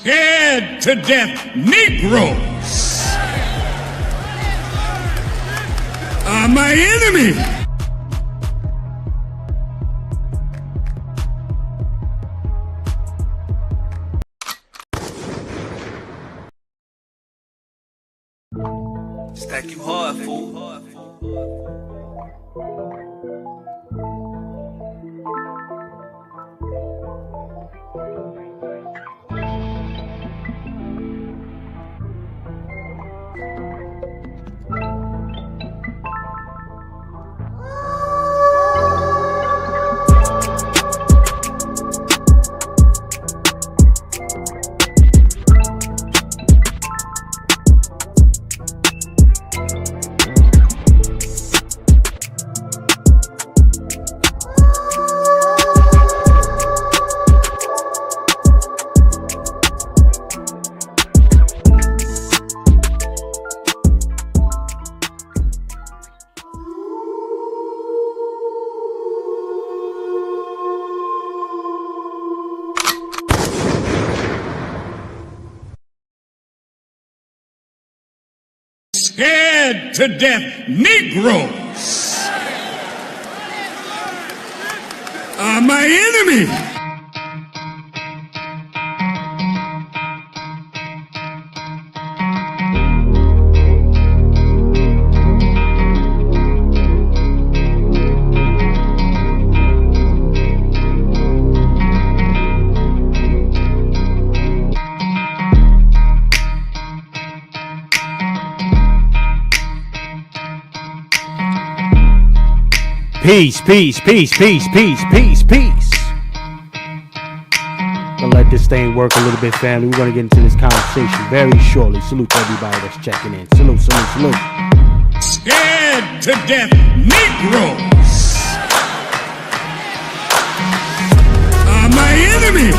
Scared to death Negroes are my enemy. Stack you hard, fool. Scared to death Negroes are my enemy. Peace, peace, peace, peace, peace, peace, peace. Gonna let this thing work a little bit, family. We're gonna get into this conversation very shortly. Salute to everybody that's checking in. Salute, salute, salute. Scared to death Negroes are my enemy.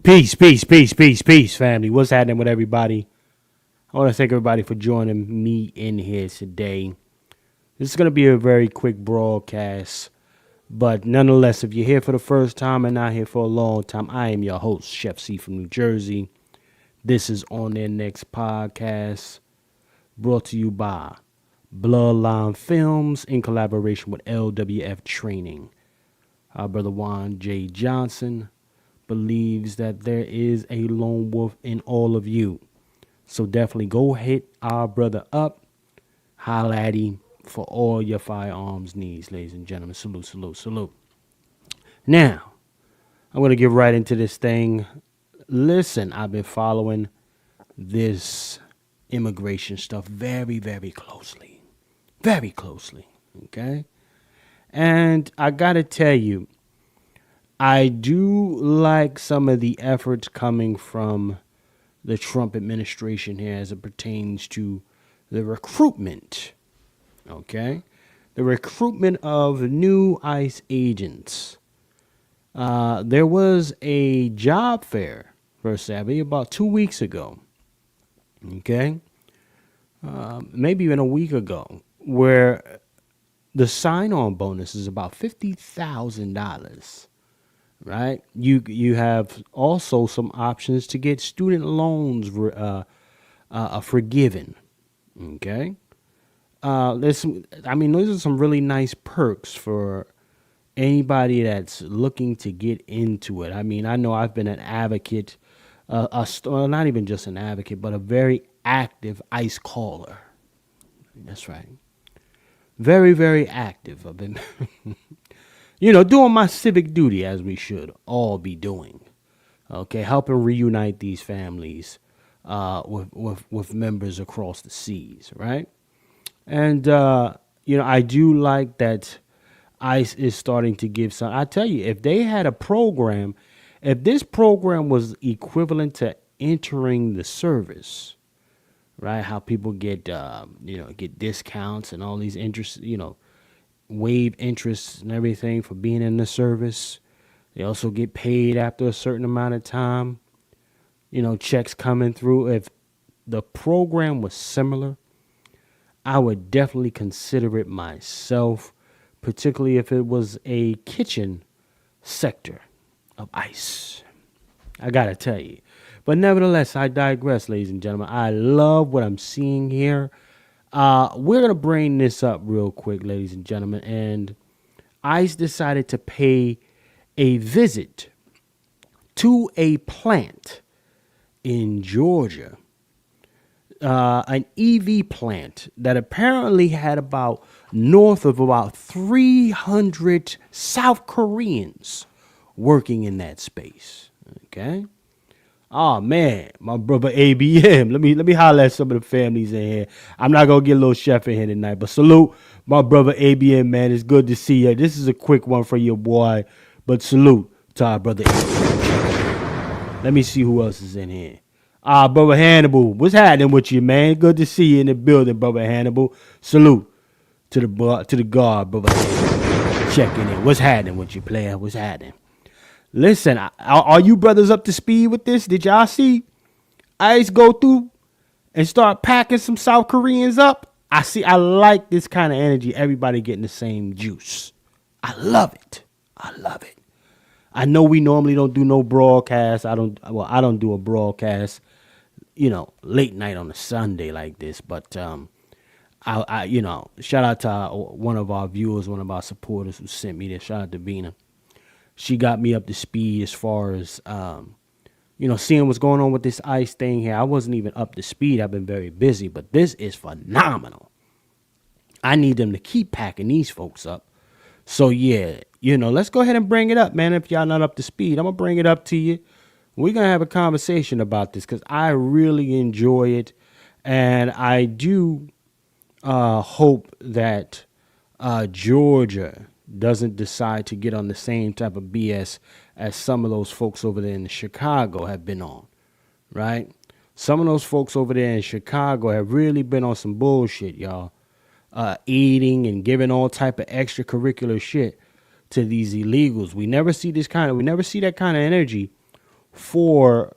Peace, peace, peace, peace, peace, family. What's happening with everybody? I want to thank everybody for joining me in here today. This is going to be a very quick broadcast, but nonetheless, if you're here for the first time and not here for a long time, I am your host, Chef C from New Jersey. This is On Their Next Podcast, brought to you by Bloodline Films in collaboration with LWF Training. Our brother Juan J. Johnson believes that there is a lone wolf in all of you. So definitely go hit our brother up. Holla at him for all your firearms needs, ladies and gentlemen. Salute, salute, salute. Now, I'm going to get right into this thing. Listen, I've been following this immigration stuff very, very closely. Very closely. Okay? And I got to tell you, I do like some of the efforts coming from the Trump administration here as it pertains to the recruitment, okay? The recruitment of new ICE agents. There was a job fair, per se, about 2 weeks ago, okay? Maybe even a week ago, where the sign-on bonus is about $50,000. Right, you have also some options to get student loans forgiven. Okay, those are some really nice perks for anybody that's looking to get into it. I mean, I know I've been an advocate, not even just an advocate, but a very active ICE caller. That's right, very, very active. I've been. Doing my civic duty as we should all be doing. Okay, helping reunite these families with members across the seas, right? And I do like that ICE is starting to give some. I tell you, if they had a program, if this program was equivalent to entering the service, right? How people get get discounts and all these interest, waive interest and everything for being in the service. They also get paid after a certain amount of time. Checks coming through. If the program was similar, I would definitely consider it myself, particularly if it was a kitchen sector of ICE. I gotta tell you. But nevertheless, I digress, ladies and gentlemen. I love what I'm seeing here. We're gonna bring this up real quick, ladies and gentlemen. And ICE decided to pay a visit to a plant in Georgia, an EV plant that apparently had north of about 300 South Koreans working in that space. Okay. Oh man, my brother ABM. Let me holler at some of the families in here. I'm not gonna get a little chef in here tonight, but salute my brother ABM, man. It's good to see you. This is a quick one for your boy, but salute to our brother ABM. Let me see who else is in here. Brother Hannibal, what's happening with you, man? Good to see you in the building, brother Hannibal. Salute to the guard, brother Hannibal. Checking in. What's happening with you, player? What's happening? Listen, are you brothers up to speed with this? Did y'all see ICE go through and start packing some South Koreans up? I like this kind of energy. Everybody getting the same juice. I love it. I know we normally don't do no broadcast. I don't do a broadcast, late night on a Sunday like this. But I shout out to one of our viewers, one of our supporters who sent me this. Shout out to Bina. She got me up to speed as far as, seeing what's going on with this ICE thing here. I wasn't even up to speed. I've been very busy, but this is phenomenal. I need them to keep packing these folks up. So, yeah, let's go ahead and bring it up, man. If y'all not up to speed, I'm going to bring it up to you. We're going to have a conversation about this because I really enjoy it. And I do hope that Georgia doesn't decide to get on the same type of BS as some of those folks over there in Chicago have been on, right? Some of those folks over there in Chicago have really been on some bullshit, y'all. Eating and giving all type of extracurricular shit to these illegals. We never see that kind of energy for,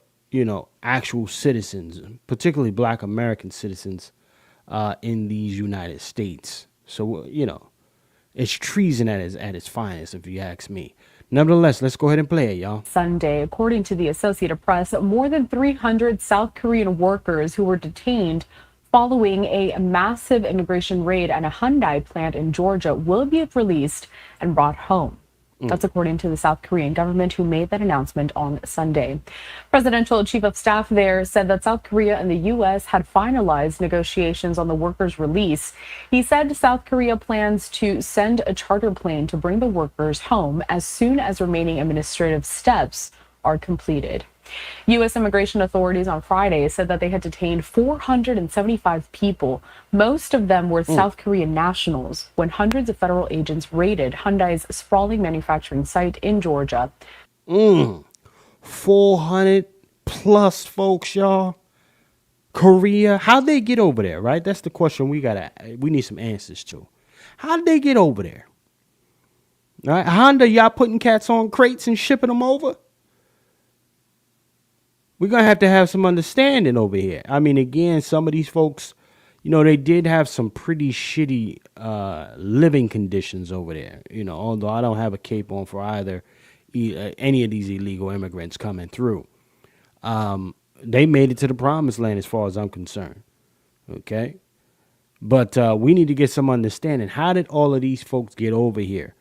actual citizens, particularly Black American citizens in these United States. So, it's treason at its finest, if you ask me. Nevertheless, let's go ahead and play it, y'all. Sunday, according to the Associated Press, more than 300 South Korean workers who were detained following a massive immigration raid at a Hyundai plant in Georgia will be released and brought home. That's according to the South Korean government, who made that announcement on Sunday. Presidential chief of staff there said that South Korea and the U.S. had finalized negotiations on the workers' release. He said South Korea plans to send a charter plane to bring the workers home as soon as remaining administrative steps are completed. U.S. immigration authorities on Friday said that they had detained 475 people. Most of them were South Korean nationals when hundreds of federal agents raided Hyundai's sprawling manufacturing site in Georgia. 400 plus folks, y'all. Korea, how'd they get over there, right? That's the question we need some answers to. How'd they get over there? All right, Honda, y'all putting cats on crates and shipping them over? We're going to have some understanding over here. I mean, again, some of these folks, they did have some pretty shitty living conditions over there. Although I don't have a cape on for either any of these illegal immigrants coming through. They made it to the promised land as far as I'm concerned. Okay? But we need to get some understanding. How did all of these folks get over here?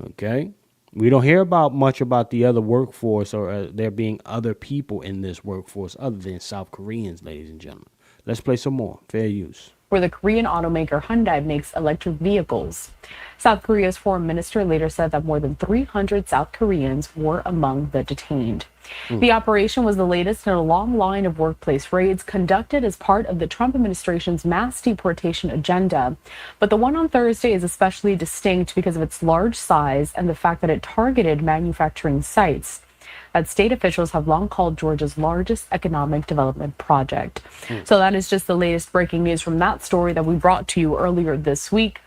Okay? We don't hear much about the other workforce or there being other people in this workforce other than South Koreans, ladies and gentlemen. Let's play some more. Fair use. where the Korean automaker Hyundai makes electric vehicles. South Korea's foreign minister later said that more than 300 South Koreans were among the detained. The operation was the latest in a long line of workplace raids conducted as part of the Trump administration's mass deportation agenda. But the one on Thursday is especially distinct because of its large size and the fact that it targeted manufacturing sites that state officials have long called Georgia's largest economic development project. So that is just the latest breaking news from that story that we brought to you earlier this week.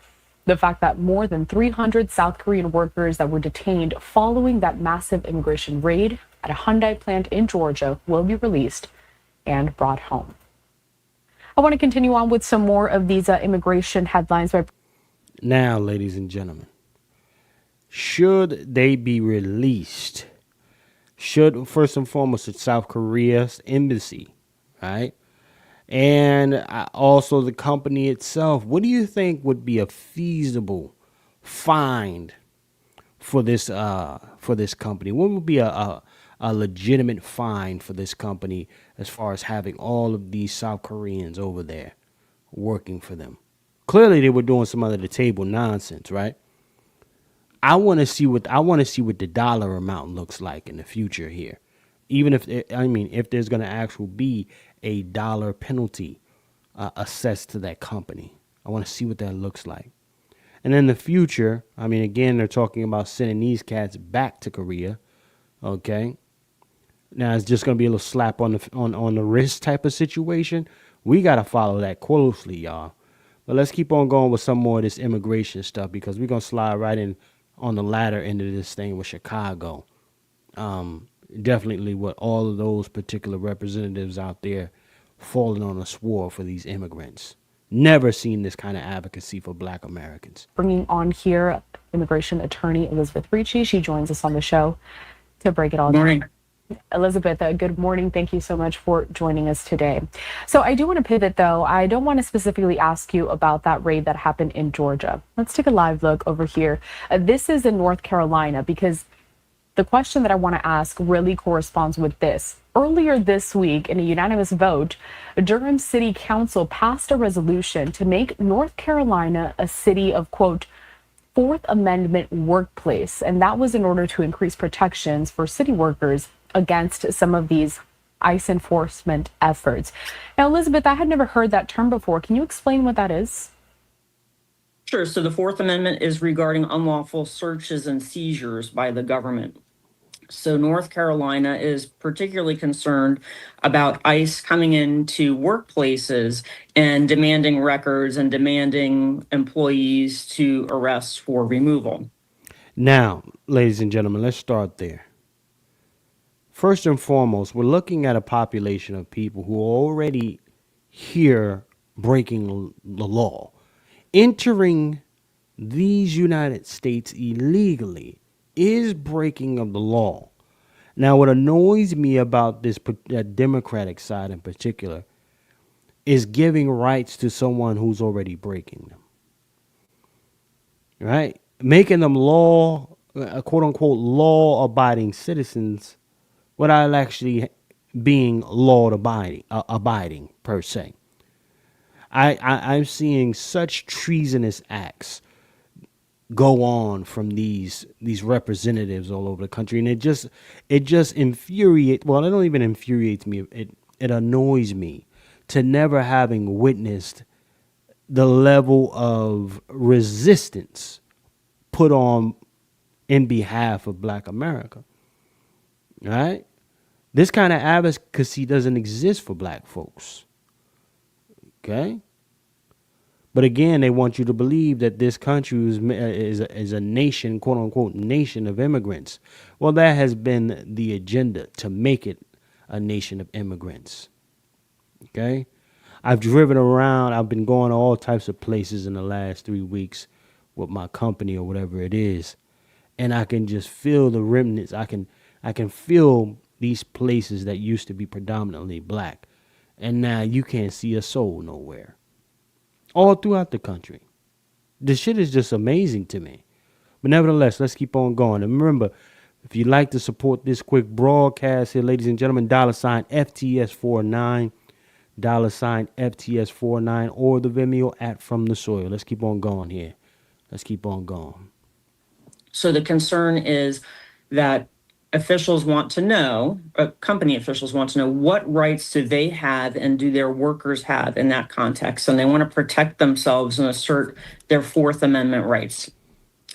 The fact that more than 300 South Korean workers that were detained following that massive immigration raid at a Hyundai plant in Georgia will be released and brought home. I want to continue on with some more of these immigration headlines. Now, ladies and gentlemen, should they be released? Should, first and foremost, it's South Korea's embassy, right? And also the company itself. What do you think would be a feasible fine for this company? What would be a legitimate fine for this company as far as having all of these South Koreans over there working for them? Clearly, they were doing some under the table nonsense, right? I want to see what the dollar amount looks like in the future here. Even if there's going to actually be a dollar penalty assessed to that company, I want to see what that looks like. And in the future, again, they're talking about sending these cats back to Korea. Okay, now it's just going to be a little slap on the wrist type of situation. We got to follow that closely, y'all. But let's keep on going with some more of this immigration stuff, because we're going to slide right in on the latter end of this thing with Chicago. Definitely what all of those particular representatives out there falling on a sword for these immigrants. Never seen this kind of advocacy for Black Americans. Bringing on here immigration attorney Elizabeth Ricci. She joins us on the show to break it all down. Elizabeth, good morning. Thank you so much for joining us today. So I do want to pivot, though. I don't want to specifically ask you about that raid that happened in Georgia. Let's take a live look over here. This is in North Carolina, because the question that I want to ask really corresponds with this. Earlier this week, in a unanimous vote, Durham City Council passed a resolution to make North Carolina a city of, quote, Fourth Amendment workplace. And that was in order to increase protections for city workers against some of these ICE enforcement efforts. Now, Elizabeth, I had never heard that term before. Can you explain what that is? Sure. So the Fourth Amendment is regarding unlawful searches and seizures by the government. So North Carolina is particularly concerned about ICE coming into workplaces and demanding records and demanding employees to arrest for removal. Now, ladies and gentlemen, let's start there. First and foremost, we're looking at a population of people who are already here breaking the law. Entering these United States illegally is breaking of the law. Now, what annoys me about this Democratic side in particular is giving rights to someone who's already breaking them. Right? Making them law, quote unquote, law-abiding citizens without actually being law-abiding per se. I'm seeing such treasonous acts go on from these representatives all over the country, and it just infuriates. Well, it don't even infuriates me. It annoys me to never having witnessed the level of resistance put on in behalf of Black America. All right, this kind of advocacy doesn't exist for Black folks. Okay. But again, they want you to believe that this country is a nation, quote unquote, nation of immigrants. Well, that has been the agenda, to make it a nation of immigrants. Okay. I've driven around. I've been going to all types of places in the last 3 weeks with my company or whatever it is. And I can just feel the remnants. I can feel these places that used to be predominantly Black. And now you can't see a soul nowhere. All throughout the country. This shit is just amazing to me. But nevertheless, let's keep on going. And remember, if you'd like to support this quick broadcast here, ladies and gentlemen, $FTS49. $FTS49 or the Vimeo at From the Soil. Let's keep on going here. Let's keep on going. So the concern is that officials want to know, company officials want to know, what rights do they have and do their workers have in that context? And they want to protect themselves and assert their Fourth Amendment rights.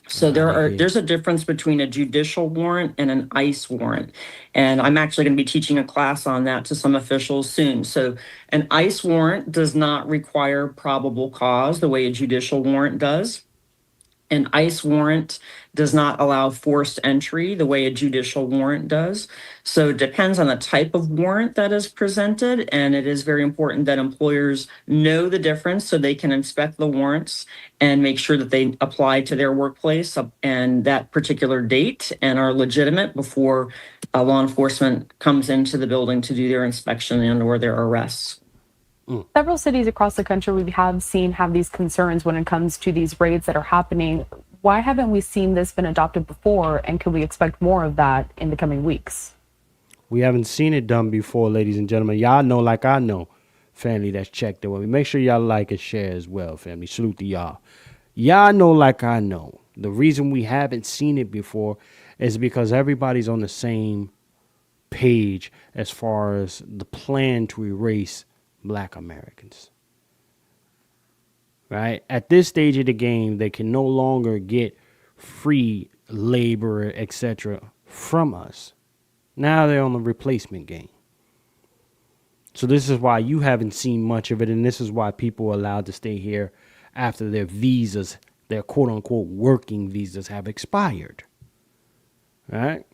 So there's a difference between a judicial warrant and an ICE warrant. And I'm actually going to be teaching a class on that to some officials soon. So an ICE warrant does not require probable cause the way a judicial warrant does. An ICE warrant does not allow forced entry the way a judicial warrant does. So it depends on the type of warrant that is presented, and it is very important that employers know the difference so they can inspect the warrants and make sure that they apply to their workplace and that particular date and are legitimate before law enforcement comes into the building to do their inspection and or their arrests. Several cities across the country we have seen have these concerns when it comes to these raids that are happening. Why haven't we seen this been adopted before, and can we expect more of that in the coming weeks? We haven't seen it done before, ladies and gentlemen. Y'all know like I know, family that's checked in with me. Make sure y'all like and share as well, family. Salute to y'all. Y'all know like I know. The reason we haven't seen it before is because everybody's on the same page as far as the plan to erase Black Americans. Right? At this stage of the game, they can no longer get free labor, etc. from us. Now they're on the replacement game. So this is why you haven't seen much of it, and this is why people are allowed to stay here after their visas, their quote-unquote working visas, have expired. Right?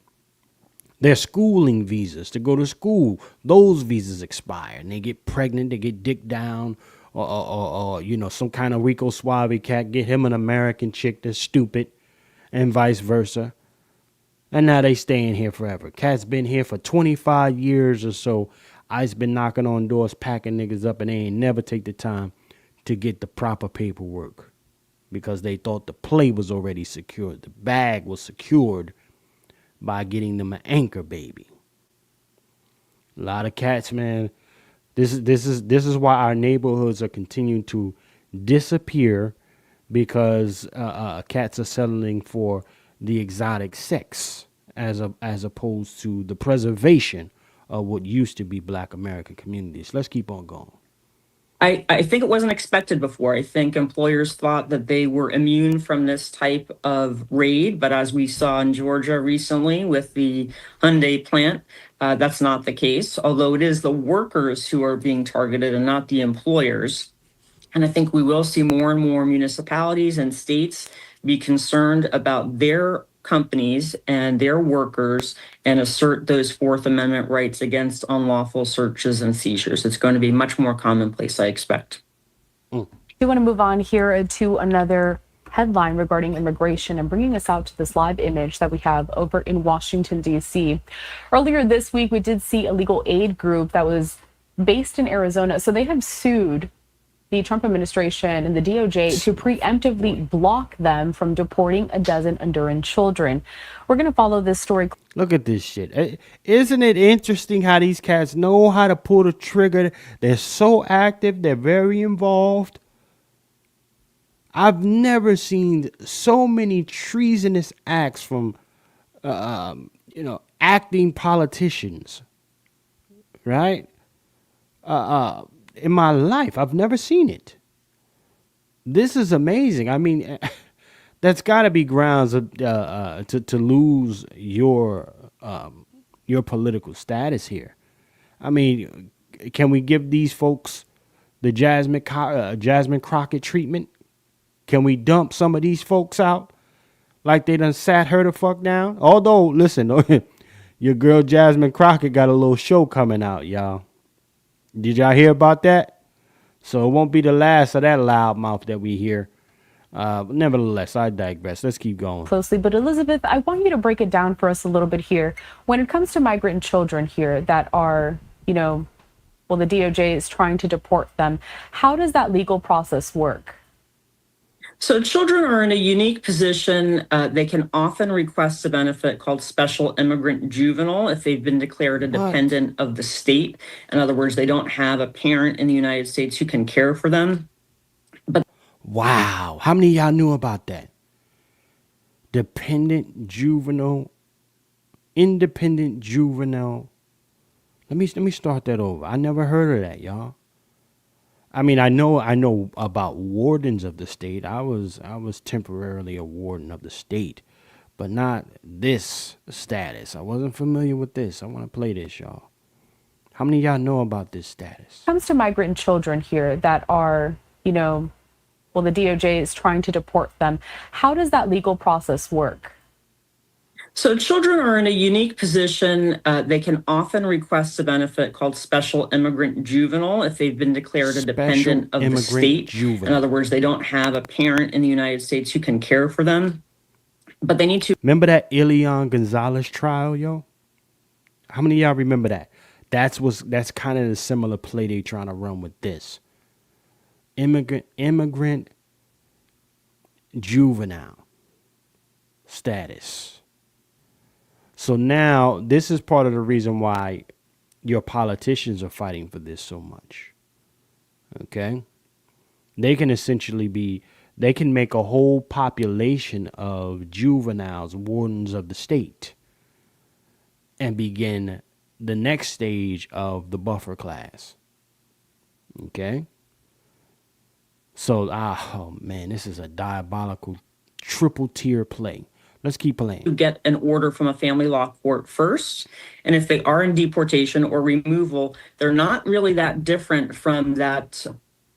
Their schooling visas to go to school, those visas expire, and they get pregnant, they get dicked down, or you know, some kind of Rico Suave cat get him an American chick that's stupid, and vice versa. And now they staying here forever. Cat's been here for 25 years or so. Ice been knocking on doors, packing niggas up, and they ain't never take the time to get the proper paperwork because they thought the play was already secured. The bag was secured by getting them an anchor baby. A lot of cats, man. This is why our neighborhoods are continuing to disappear, because cats are settling for the exotic sex as opposed to the preservation of what used to be Black American communities. Let's keep on going. I think it wasn't expected before. I think employers thought that they were immune from this type of raid, but as we saw in Georgia recently with the Hyundai plant, that's not the case, although it is the workers who are being targeted and not the employers. And I think we will see more and more municipalities and states be concerned about their companies and their workers and assert those Fourth Amendment rights against unlawful searches and seizures. It's going to be much more commonplace, I expect. We want to move on here to another headline regarding immigration and bringing us out to this live image that we have over in Washington, D.C. Earlier this week, we did see a legal aid group that was based in Arizona. So they have sued the Trump administration and the DOJ to preemptively block them from deporting a dozen Honduran children. We're going to follow this story. Look at this shit. Isn't it interesting how these cats know how to pull the trigger? They're so active. They're very involved. I've never seen so many treasonous acts from, acting politicians, right? In my life, I've never seen it. This is amazing. I mean, that's got to be grounds to lose your political status here. I mean, can we give these folks the Jasmine Crockett treatment? Can we dump some of these folks out like they done sat her the fuck down? Although, listen, your girl Jasmine Crockett got a little show coming out, y'all. Did y'all hear about that? So it won't be the last of that loudmouth that we hear. But nevertheless, I digress. Let's keep going. Closely, but Elizabeth, I want you to break it down for us a little bit here. When it comes to migrant children here that are, the DOJ is trying to deport them, how does that legal process work? So children are in a unique position. They can often request a benefit called special immigrant juvenile if they've been declared a What? dependent of the state. In other words, they don't have a parent in the United States who can care for them. Wow. How many of y'all knew about that? Dependent juvenile, independent juvenile. Let me start that over. I never heard of that, y'all. I mean, I know about wardens of the state. I was temporarily a warden of the state, but not this status. I wasn't familiar with this. I want to play this, y'all. How many of y'all know about this status? Comes to migrant children here that are, well, the DOJ is trying to deport them. How does that legal process work? So children are in a unique position. They can often request a benefit called special immigrant juvenile if they've been declared a dependent of the state. In other words, they don't have a parent in the United States who can care for them, but they need to. Remember that Elian Gonzalez trial, yo? How many of y'all remember that? That's kind of the similar play they trying to run with this. Immigrant juvenile status. So now this is part of the reason why your politicians are fighting for this so much. Okay? They can they can make a whole population of juveniles, wardens of the state, and begin the next stage of the buffer class. Okay? So, oh man, this is a diabolical triple tier play. Let's keep playing. To get an order from a family law court first. And if they are in deportation or removal, they're not really that different from that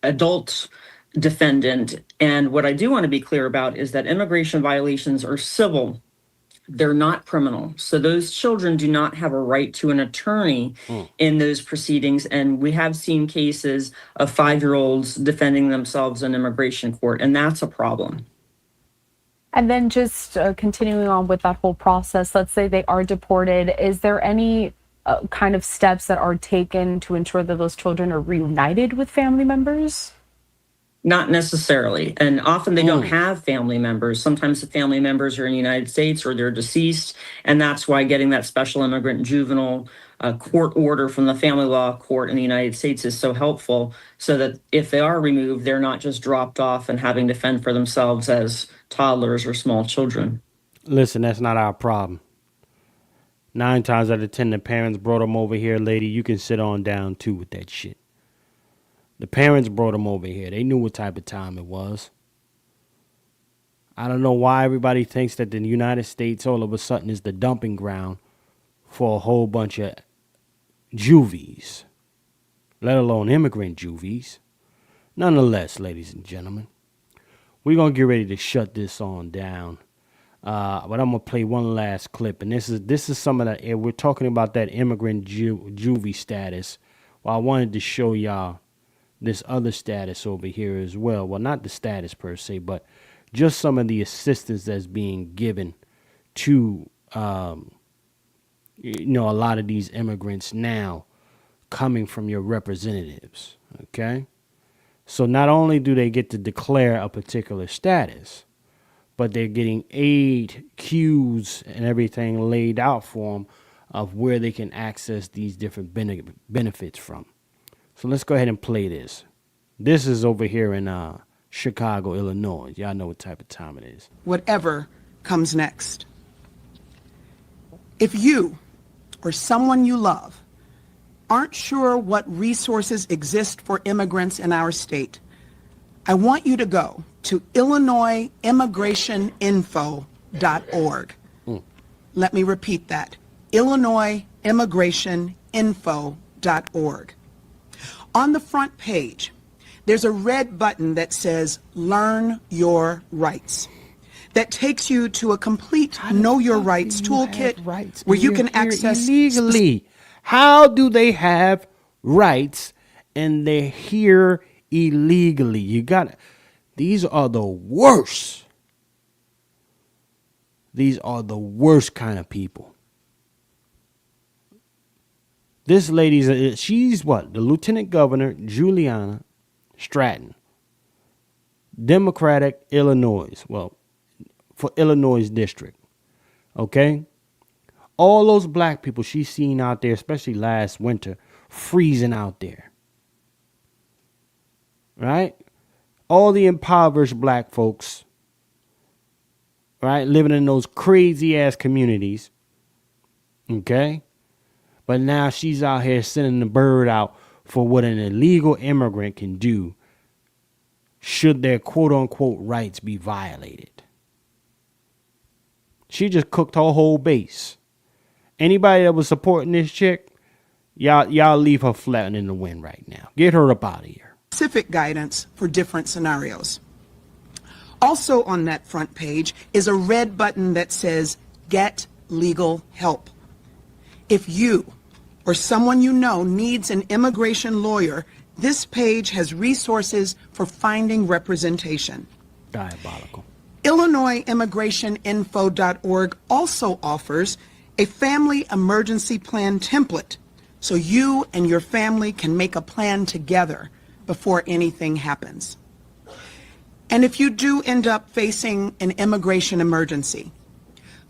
adult defendant. And what I do want to be clear about is that immigration violations are civil. They're not criminal. So those children do not have a right to an attorney in those proceedings. And we have seen cases of 5-year-olds defending themselves in immigration court, and that's a problem. And then just continuing on with that whole process, let's say they are deported. Is there any kind of steps that are taken to ensure that those children are reunited with family members? Not necessarily. And often they don't have family members. Sometimes the family members are in the United States or they're deceased. And that's why getting that special immigrant juvenile court order from the family law court in the United States is so helpful, so that if they are removed, they're not just dropped off and having to fend for themselves as toddlers or small children. Listen, that's not our problem. 9 times out of 10, the parents brought them over here, lady. You can sit on down too with that shit. The parents brought them over here. They knew what type of time it was. I don't know why everybody thinks that the United States all of a sudden is the dumping ground for a whole bunch of juvies, let alone immigrant juvies. Nonetheless, ladies and gentlemen, we're going to get ready to shut this on down. But I'm going to play one last clip. And this is some of the, we're talking about that immigrant juvie status. Well, I wanted to show y'all this other status over here as well. Well, not the status per se, but just some of the assistance that's being given to, a lot of these immigrants now coming from your representatives. Okay. So not only do they get to declare a particular status, but they're getting aid, cues, and everything laid out for them of where they can access these different benefits from. So let's go ahead and play this. This is over here in Chicago, Illinois. Y'all know what type of time it is. Whatever comes next. If you or someone you love aren't sure what resources exist for immigrants in our state, I want you to go to IllinoisImmigrationInfo.org. Let me repeat that. IllinoisImmigrationInfo.org. On the front page, there's a red button that says Learn Your Rights. That takes you to a complete Know Your Rights toolkit where you can access illegally. How do they have rights and they're here illegally? These are the worst. These are the worst kind of people. This she's what? The Lieutenant Governor, Juliana Stratton. Democratic Illinois. Well, for Illinois district. Okay? All those black people she's seen out there, especially last winter, freezing out there. Right? All the impoverished black folks, right, living in those crazy ass communities. Okay? But now she's out here sending the bird out for what an illegal immigrant can do should their quote unquote rights be violated. She just cooked her whole base. Anybody that was supporting this chick, y'all leave her flattening in the wind right now. Get her up out of here. Specific guidance for different scenarios. Also on that front page is a red button that says Get Legal Help. If you or someone you know needs an immigration lawyer, this page has resources for finding representation. Diabolical. IllinoisImmigrationInfo.org also offers a family emergency plan template so you and your family can make a plan together before anything happens. And if you do end up facing an immigration emergency,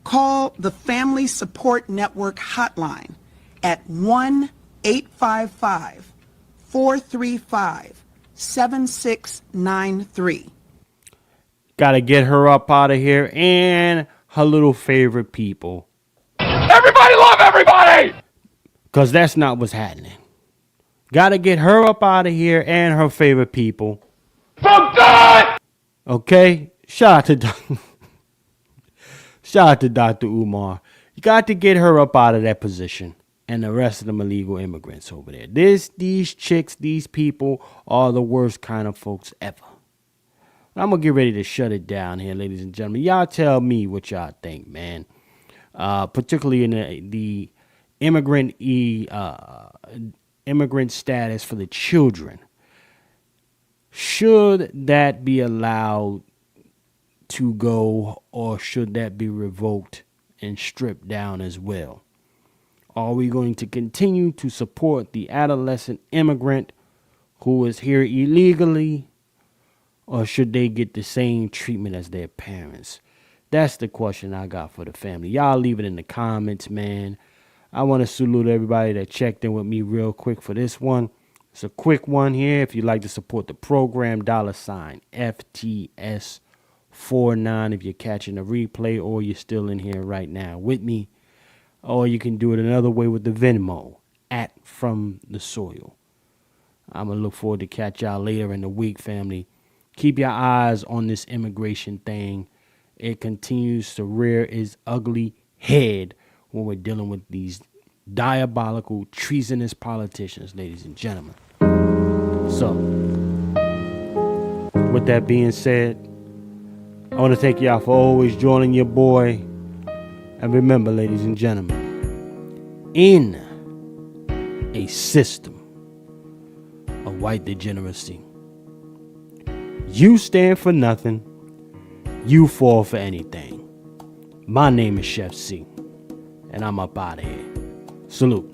call the Family Support Network hotline at 1-855-435-7693. Gotta get her up out of here and her little favorite people. Everybody love everybody! Because that's not what's happening. Gotta get her up out of here and her favorite people. So good! Okay? Shout out to Dr. Umar. You got to get her up out of that position. And the rest of them illegal immigrants over there. These chicks, these people are the worst kind of folks ever. I'm going to get ready to shut it down here, ladies and gentlemen. Y'all tell me what y'all think, man. Particularly in the immigrant status for the children. Should that be allowed to go, or should that be revoked and stripped down as well? Are we going to continue to support the adolescent immigrant who is here illegally, or should they get the same treatment as their parents? That's the question I got for the family. Y'all leave it in the comments, man. I want to salute everybody that checked in with me real quick for this one. It's a quick one here. If you'd like to support the program, $FTS49 if you're catching the replay or you're still in here right now with me. Or you can do it another way with the Venmo, @FromTheSoil. I'm going to look forward to catch y'all later in the week, family. Keep your eyes on this immigration thing. It continues to rear its ugly head when we're dealing with these diabolical, treasonous politicians, ladies and gentlemen. So, with that being said, I want to thank y'all for always joining your boy. And remember, ladies and gentlemen, in a system of white degeneracy, you stand for nothing, you fall for anything. My name is Chef C, and I'm up out of here. Salute.